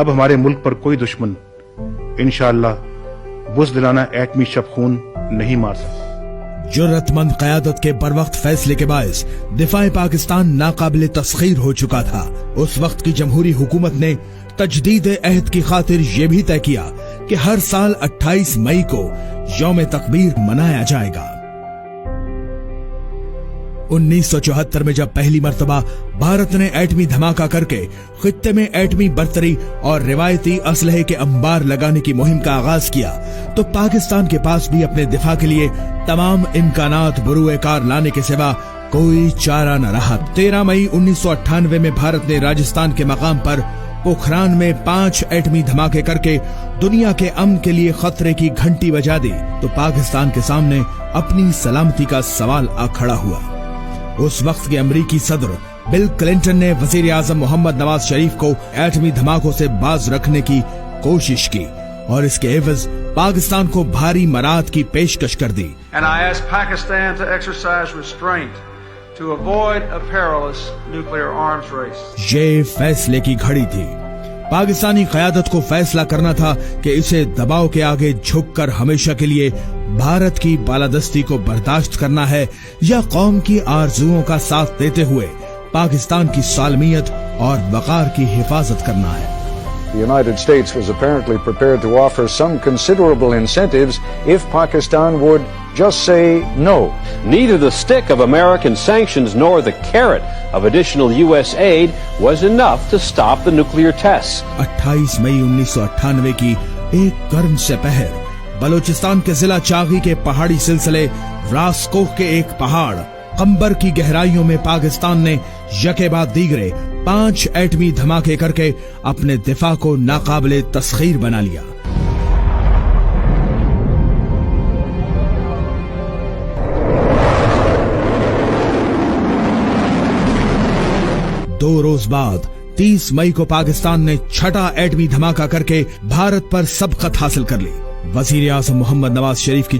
اب ہمارے ملک پر کوئی دشمن انشاءاللہ بزدلانہ ایٹمی شب خون نہیں مار سکتا۔ جرأت مند قیادت کے بروقت فیصلے کے باعث دفاع پاکستان ناقابل تسخیر ہو چکا تھا۔ اس وقت کی جمہوری حکومت نے تجدید عہد کی خاطر یہ بھی طے کیا کہ ہر سال 28 مئی کو یوم تکبیر منایا جائے گا۔ 1974 میں جب پہلی مرتبہ بھارت نے ایٹمی دھماکہ کر کے خطے میں ایٹمی برتری اور روایتی اسلحے کے انبار لگانے کی مہم کا آغاز کیا تو پاکستان کے پاس بھی اپنے دفاع کے لیے تمام امکانات بروئے کار لانے کے سوا کوئی چارہ نہ رہا۔ 13 مئی 1998 میں بھارت نے راجستھان کے مقام پر پوکھران میں 5 ایٹمی دھماکے کر کے دنیا کے امن کے لیے خطرے کی گھنٹی بجا دی تو پاکستان کے سامنے اپنی سلامتی کا سوال آ کھڑا ہوا۔ اس وقت کے امریکی صدر بل کلنٹن نے وزیر اعظم محمد نواز شریف کو ایٹمی دھماکوں سے باز رکھنے کی کوشش کی اور اس کے عوض پاکستان کو بھاری مراد کی پیشکش کر دی۔ And I ask Pakistan to exercise restraint to avoid a perilous nuclear arms race. یہ فیصلے کی گھڑی تھی۔ پاکستانی قیادت کو فیصلہ کرنا تھا کہ اسے دباؤ کے آگے جھک کر ہمیشہ کے لیے بھارت کی بالادستی کو برداشت کرنا ہے یا قوم کی آرزوؤں کا ساتھ دیتے ہوئے پاکستان کی سالمیت اور وقار کی حفاظت کرنا ہے۔ The United States was apparently prepared to offer some considerable incentives if Pakistan would just say no. Neither the stick of American sanctions nor the carrot of additional U.S. aid was enough to stop the nuclear tests. 28 مئی 1998 کی ایک گرم سے پہر بلوچستان کے ضلع چاغی کے پہاڑی سلسلے راسکوہ کے ایک پہاڑ قمبر کی گہرائیوں میں پاکستان نے یکے بعد دیگرے 5 ایٹمی دھماکے کر کے اپنے دفاع کو ناقابل تسخیر بنا لیا۔ دو روز بعد 30 مئی کو پاکستان نے 6واں ایٹمی دھماکہ کر کے بھارت پر سبقت حاصل کر لی۔ وزیر اعظم محمد نواز شریف کی